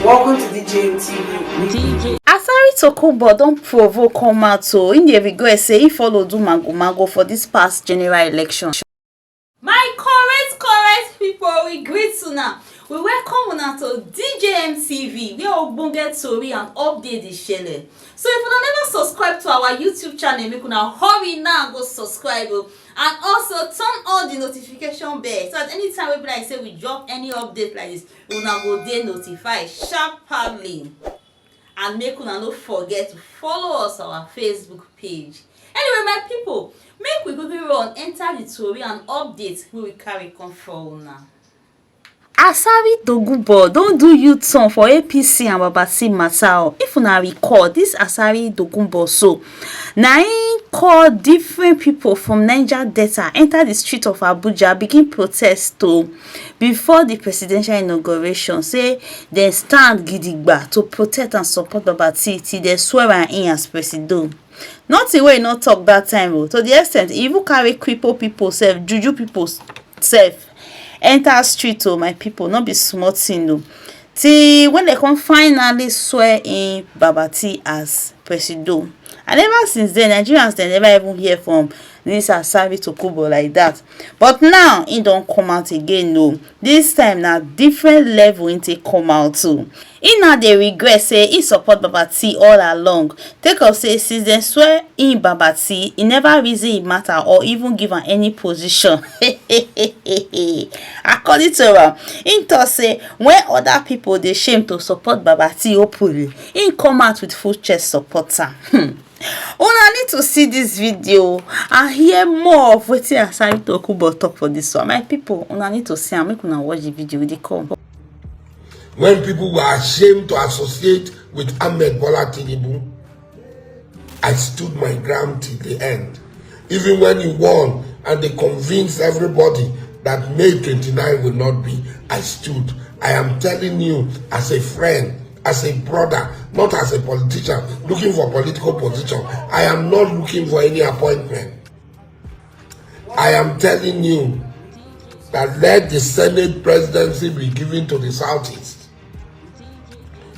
Welcome to DJ. Asari Dokubo don't provoke come out so in the regret say he follow do mago for this past general election. My correct people, we greet una. We welcome una to DJ MTV where ogbonge tori and update the shele. So if una never subscribe to our YouTube channel, make una hurry now go subscribe and also turn on the notification bell so at any time we be like say we drop any update like this, una go dey notified sharply. And make una no forget to follow us on our Facebook page. Anyway, my people, make we quickly run enter the tori and update wey we carry come for una. Asari Dokubo don do youth song for APC and Babati matter. If una recall, this Asari Dokubo so na im call different people from Niger Delta enter the street of Abuja begin protest before the presidential inauguration. Say dem stand gidigba to protect and support Babati till dem swear am in as president. Nothing wey e no talk that time to the extent e even carry cripple people sef, juju people sef enter street my people, no be small thing till when they come finally swear in Babati as president. And ever since then Nigerians they never even hear from this Asari Dokubo like that. But now he don't come out again this time na different level in take come out too. He now dey regret say he support Babati all along. Take up say since dem swear in Babati, he never reason it matter or even give am any position. According to am, he talk say when other people dey shame to support Babati openly, he come out with full chest support am. Una need to see this video and hear more of wetin Asari Dokubo talk for this one. My people, una need to see am, make una watch the video wey dey come. When people were ashamed to associate with Ahmed Bola Tinubu, I stood my ground till the end. Even when he won and they convinced everybody that May 29 will not be, I stood. I am telling you as a friend, as a brother, not as a politician looking for political position. I am not looking for any appointment. I am telling you that let the Senate presidency be given to the Southeast.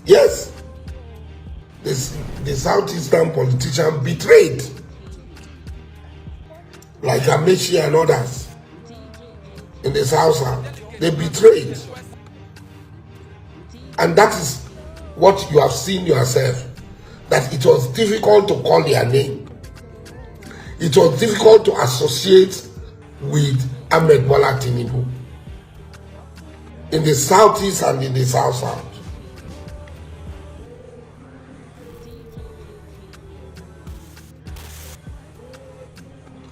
Yes, the Southeastern politician betrayed, like Amechi and others in the South. They betrayed. And that is what you have seen yourself, that it was difficult to call their name. It was difficult to associate with Ahmed Bola Tinubu in the Southeast and in the South.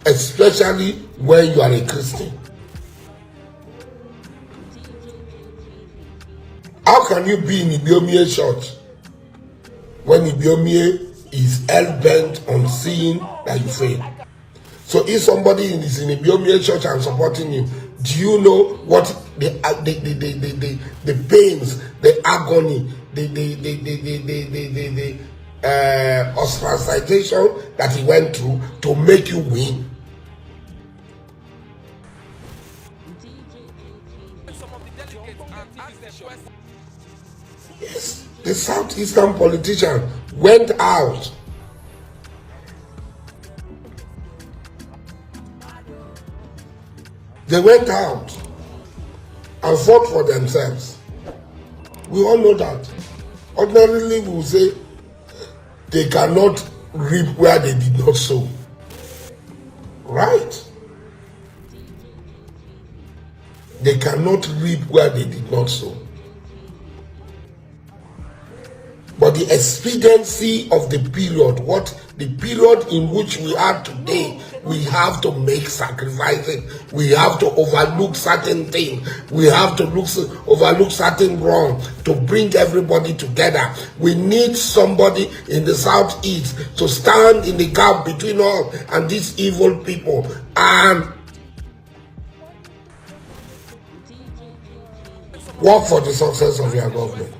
Especially when you are a Christian. How can you be in Ibiomie church when Ibiomie is hell-bent on seeing that you fail? So if somebody is in Ibiomie church and supporting you, do you know what the pains, the agony, the ostracization that he went through to make you win? Yes, the Southeastern politician went out. They went out and fought for themselves. We all know that. Ordinarily, we will say they cannot reap where they did not sow. Right? They cannot reap where they did not sow. But the expediency of the period, the period in which we are today, we have to make sacrifices. We have to overlook certain things. We have to overlook certain wrong to bring everybody together. We need somebody in the Southeast to stand in the gap between us and these evil people and work for the success of your government.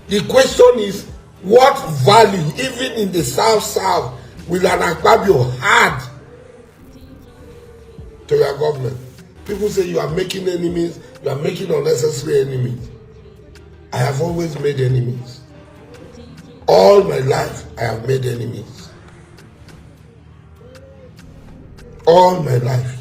The question is, What value, even in the South, will an Akpabio add to your government? People say you are making enemies, you are making unnecessary enemies. I have always made enemies. All my life, I have made enemies. All my life.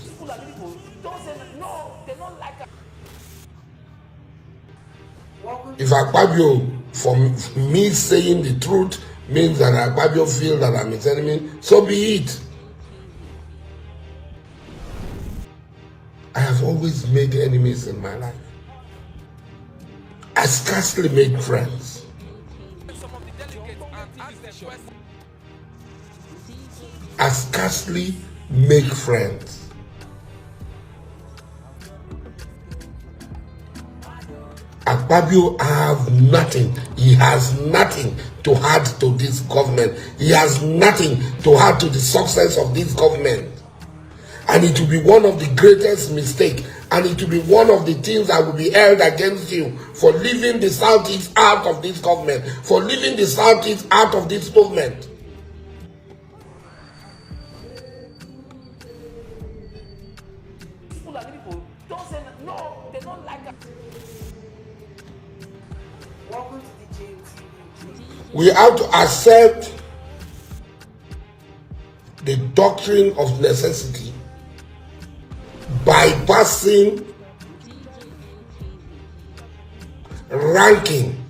If Akpabio, for me saying the truth, means that Akpabio feel that I'm his enemy, so be it. I have always made enemies in my life. I scarcely make friends. I scarcely make friends. Akpabio have nothing. He has nothing to add to this government. He has nothing to add to the success of this government. And it will be one of the greatest mistakes. And it will be one of the things that will be held against you for leaving the Southeast out of this government, for leaving the Southeast out of this movement. We have to accept the doctrine of necessity, bypassing ranking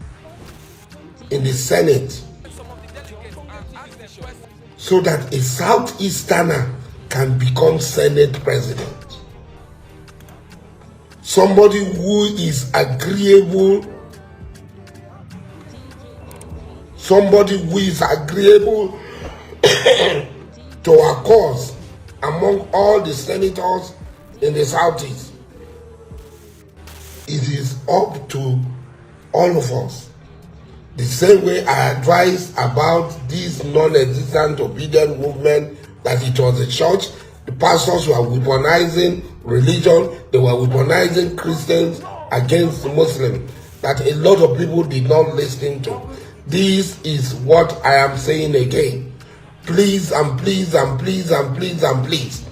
in the Senate so that a Southeasterner can become Senate president. Somebody who is agreeable, to our cause among all the senators in the Southeast. It is up to all of us. The same way I advised about this non-existent obedient movement, that it was a church, the pastors were weaponizing religion, they were weaponizing Christians against Muslims, that a lot of people did not listen to. This is what I am saying again. Please and please and please and please and please,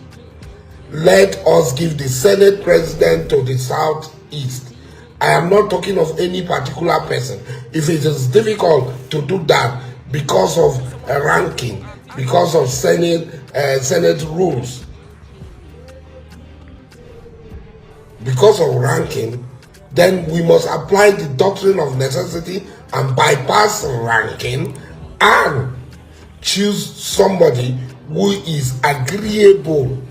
let us give the Senate president to the Southeast. I am not talking of any particular person. If it is difficult to do that because of a ranking, because of Senate rules, because of ranking, then we must apply the doctrine of necessity and bypass ranking and choose somebody who is agreeable.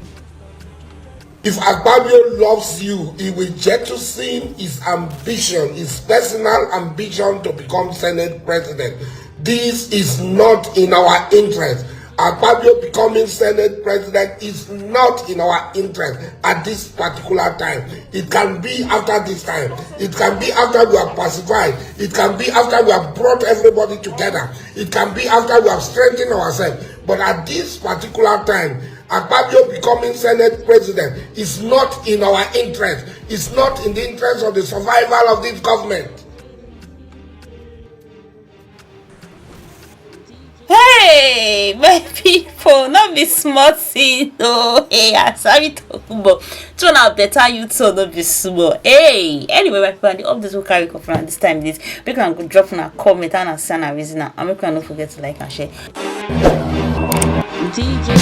If Akpabio loves you, he will jettison his ambition, his personal ambition to become Senate president. This is not in our interest. Akpabio becoming Senate president is not in our interest at this particular time. It can be after this time. It can be after we have pacified. It can be after we have brought everybody together. It can be after we have strengthened ourselves. But at this particular time, Akpabio becoming Senate president is not in our interest. It's not in the interest of the survival of this government. Hey, my people, not be smart, see, no. Hey, Asari Dokubo. Turn out better, you too, not be small. Hey, anyway, my people, the updates will carry up from this time. This we can go drop in a comment and send a reason. And we can not forget to like and share. DJ